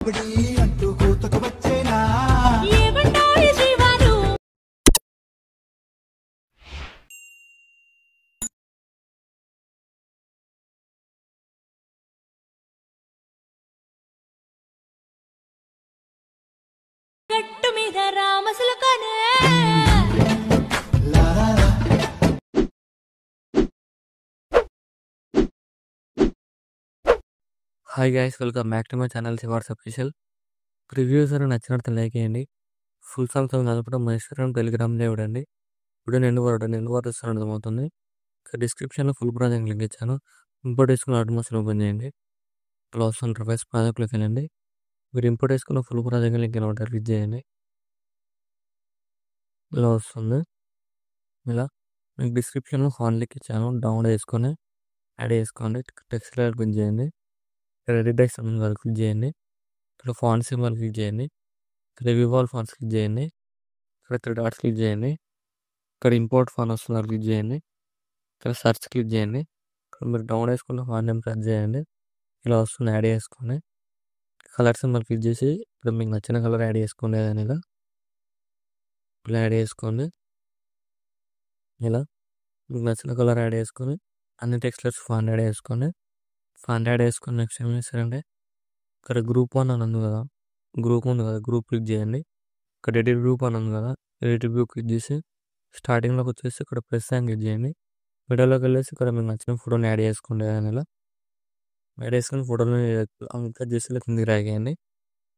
అంటూ కూతకు వచ్చేనా ఏమంటారు శ్రీవారు గట్టు మీద రామసులకనే hi guys, welcome back to my channel శివార్స్ అఫీషియల్. రివ్యూస్ అని నచ్చినట్టు లైక్ చేయండి. ఫుల్ సాంగ్స్ కలపడం మా ఇన్స్టాగ్రామ్, టెలిగ్రామ్లో ఇవ్వండి. వీడియో నిండు వాడుతున్నాను అర్థమవుతుంది. డిస్క్రిప్షన్లో ఫుల్ ప్రాజెక్ట్ లింక్ ఇచ్చాను. ఇంపోర్ట్ వేసుకున్న ఆటోమేషన్ ఓపెన్ చేయండి. ఇలా వస్తుంది. ఫస్ట్ ప్రాజెక్ట్లోకి వెళ్ళండి. మీరు ఇంపోర్ట్ వేసుకున్న ఫుల్ ప్రాజెక్ట్ లింక్ ఇలా ఉంటుంది, క్లిక్ చేయండి. ఇలా వస్తుంది. ఇలా మీకు డిస్క్రిప్షన్లో ఫాన్ లింక్ ఇచ్చాను, డౌన్లోడ్ చేసుకొని యాడ్ చేసుకోండి. టెక్స్ట్ క్లిక్ చేయండి. ఎడిట్ టెక్స్ట్ క్లిక్ చేయండి. ఇక్కడ ఫాంట్ సింబల్ క్లిక్ చేయండి. ఇక్కడ వివ్ ఆల్ ఫాంట్స్ క్లిక్ చేయండి. ఇక్కడ 3 డాట్స్ క్లిక్ చేయండి. ఇక్కడ ఇంపోర్ట్ ఫాంట్ వస్తుంది, క్లిక్ చేయండి. ఇక్కడ సెర్చ్ క్లిక్ చేయండి. ఇక్కడ మీరు డౌన్ వేసుకున్న ఫాంట్ నేమ్ సెర్చ్ చేయండి. ఇలా వస్తుంది, యాడ్ చేసుకొని కలర్ సింబల్ క్లిక్ చేసి ఇక్కడ మీకు నచ్చిన కలర్ యాడ్ చేసుకోండి. ఏదైనా ఇలా యాడ్ చేసుకోండి. ఇలా మీకు నచ్చిన కలర్ యాడ్ చేసుకొని అన్ని టెక్స్ట్లెస్ ఫాంట్ యాడ్ చేసుకోండి. ఫాంట్ యాడ్ చేసుకొని నెక్స్ట్ ఏం చేస్తారంటే ఇక్కడ గ్రూప్ 1 అని ఉంది కదా, గ్రూప్ క్లిక్ చేయండి. ఇక్కడ ఎడిట్ గ్రూప్ అని ఉంది కదా, ఎడిట్ గ్రూప్ క్లిక్ చేసి స్టార్టింగ్లోకి వచ్చేసి ఇక్కడ ప్లస్ సైన్ క్లిక్ చేయండి. వీడియోలోకి వెళ్ళేసి ఇక్కడ మీకు నచ్చిన ఫోటోని యాడ్ చేసుకోండి. ఏదైనా యాడ్ చేసుకుని ఫోటోని కట్ చేసి ఇలా కిందికి డ్రాగ్ చేయండి.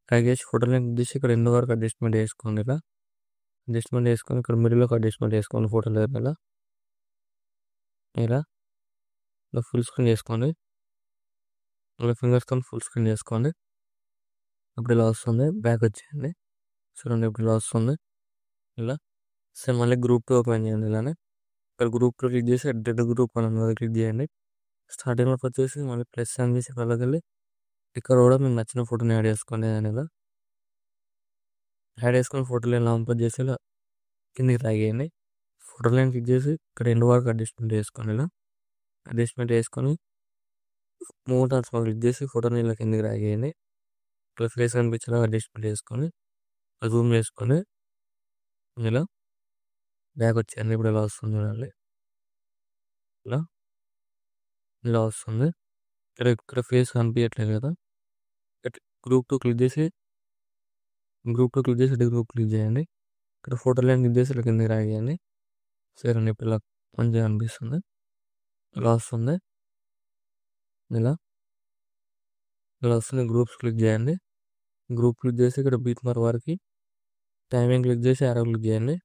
డ్రాగ్ చేసి ఫోటోని క్లిక్ చేసి ఇక్కడ ఎండ్ వరకు అడ్జస్ట్మెంట్ చేసుకోండి. ఇలా అడ్జస్ట్మెంట్ చేసుకొని ఇక్కడ మిడిల్లోకి అడ్జస్ట్మెంట్ చేసుకోండి. ఫోటోలో ఇలా ఫుల్ స్క్రీన్ చేసుకోండి. ఇలా ఫింగర్స్తో ఫుల్ స్క్రీన్ చేసుకోండి. ఇప్పుడు ఇలా వస్తుంది, బ్యాక్ వచ్చేయండి. చూడండి ఇప్పుడు ఇలా వస్తుంది. ఇలా సేమ్ మళ్ళీ గ్రూప్ 2 ఓపెన్ చేయండి. ఇలానే ఇక్కడ గ్రూప్ 2 క్లిక్ చేసి ఎడిట్ గ్రూప్ అని క్లిక్ చేయండి. స్టార్టింగ్లోకి వచ్చేసి మళ్ళీ ప్లస్ సైన్ చేసి వెళ్ళకి వెళ్ళి ఇక్కడ కూడా మీకు నచ్చిన ఫోటోని యాడ్ చేసుకోండి. ఇలా యాడ్ చేసుకుని ఫోటోలు ఇలా అంపర్ చేసి ఇలా కిందికి డ్రాగ్ చేయండి. ఫోటోలో క్లిక్ చేసి ఇక్కడ ఎండ్ వరకు అడ్జస్ట్మెంట్ చేసుకోండి. ఇలా అడ్జస్ట్మెంట్ చేసుకొని మూవ్ టాన్స్ క్లిక్ చేసి ఫోటోని ఇలా కిందికి డ్రాగ్ చేయండి. ఇక్కడ ఫేస్ కనిపించేలా అడ్జస్ట్మెంట్ చేసుకొని జూమ్ చేసుకొని ఇలా బ్యాక్ వచ్చేయండి. ఇప్పుడు ఇలా వస్తుంది, చూడండి ఇలా ఇలా వస్తుంది. ఇక్కడ ఫేస్ కనిపించట్లేదు కదా, గ్రూప్ 2 క్లిక్ చేసి గ్రూప్ 2 క్లిక్ చేయండి. ఇక్కడ ఫోటోలో క్లిక్ చేసి ఇలా కింద డ్రాగ్ చేయండి. సరే అండి, ఇప్పుడు ఇలా మంచిగా అనిపిస్తుంది. ఇలా వస్తుంది. ఇలా వస్తుంది. గ్రూప్స్ క్లిక్ చేయండి. గ్రూప్ క్లిక్ చేసి ఇక్కడ బీట్ మార్ వరకు టైమింగ్ క్లిక్ చేసి యారో క్లిక్ చేయండి.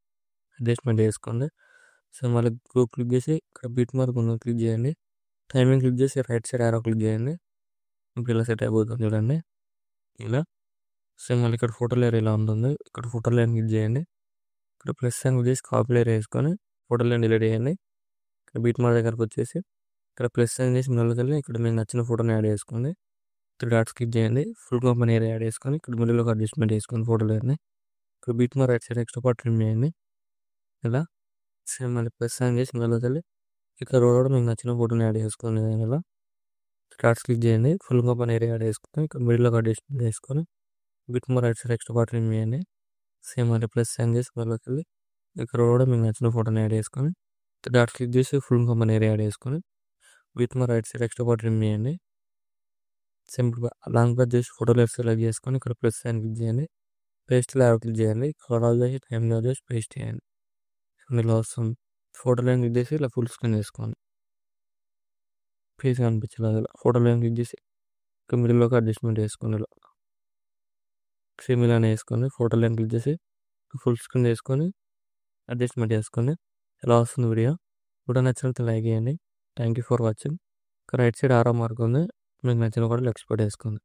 అడ్జస్ట్మెంట్ చేసుకోండి. సో మళ్ళీ గ్రూప్ క్లిక్ చేసి ఇక్కడ బీట్ మార్క్ ఉన్న క్లిక్ చేయండి. టైమింగ్ క్లిక్ చేసి రైట్ సైడ్ యారో క్లిక్ చేయండి. ఇప్పుడు ఇలా సెట్ అయిపోతుంది, చూడండి ఇలా. సో మళ్ళీ ఇక్కడ ఫోటో లేయర్ ఇలా ఉంటుంది. ఇక్కడ ఫోటో లేయర్ క్లిక్ చేయండి. ఇక్కడ ప్లస్ సైన్ క్లిక్ చేసి కాపీ లేయర్ వేసుకొని ఫోటో లేయర్ డిలీట్ చేయండి. ఇక్కడ బీట్ మార్క్ దగ్గరకు వచ్చేసి ఇక్కడ ప్లస్ సైన్ చేసి మిడిల్కి ఇక్కడ మీకు నచ్చిన ఫోటోని యాడ్ చేసుకోండి. 3 డాట్స్ క్లిక్ చేయండి. ఫుల్ కంపెనీ ఏరియా యాడ్ చేసుకొని ఇక్కడ మిడిల్లోకి అడ్జస్ట్మెంట్ చేసుకొని ఫోటో లేయర్ని ఇక్కడ beat mark right side extra part trim చేయండి. ఇలా సేమ్ మళ్ళీ ప్లస్ సైన్ చేసి మిడిల్కి ఇక్కడ కూడా మీకు నచ్చిన ఫోటోని యాడ్ చేసుకోండి. ఇలా స్టార్ట్స్ క్లిక్ చేయండి. ఫుల్ కంపెనీ ఏరియా యాడ్ చేసుకొని ఇక్కడ మిడిల్లోకి అడ్జస్ట్మెంట్ చేసుకొని beat mark right side extra part trim చేయండి. సేమ్ మళ్ళీ ప్లస్ సైన్ చేసి మిడిల్కి ఇక్కడ కూడా మీకు నచ్చిన ఫోటోని యాడ్ చేసుకొని డాట్స్ క్లిక్ చేసి ఫుల్ కంపెనీ ఏరియా యాడ్ చేసుకొని beat mark right side extra part trim చేయండి. సింపుల్ లాంగ్ ప్రెస్ చేసి ఫోటోలో సెలెక్ట్ చేసుకొని ఇక్కడ ప్లస్ సైన్ క్లిక్ చేయండి. పేస్ట్ యారో క్లిక్ చేయండి. కలర్ చేసి టైం చేసి పేస్ట్ చేయండి. ఇలా వస్తుంది. ఫోటోలో క్లిక్ చేసి ఇలా ఫుల్ స్క్రీన్ చేసుకోండి. ఫేస్ కనిపించలేదు. ఇలా ఫోటోలో క్లిక్ చేసి ఇక్కడ మిడిల్లోకి అడ్జస్ట్మెంట్ చేసుకోండి. ఇలా సేమ్ ఇలానే వేసుకొని ఫోటోలో క్లిక్ చేసి ఫుల్ స్క్రీన్ చేసుకొని అడ్జస్ట్మెంట్ చేసుకొని ఇలా వస్తుంది వీడియో. వీడియో నచ్చినట్లయితే లైక్ చేయండి. Thank you for watching. Right side ఆరో మార్క్ ఉంది, మీకు నచ్చిన కూడా ఎక్స్పోర్ట్ చేసుకోండి.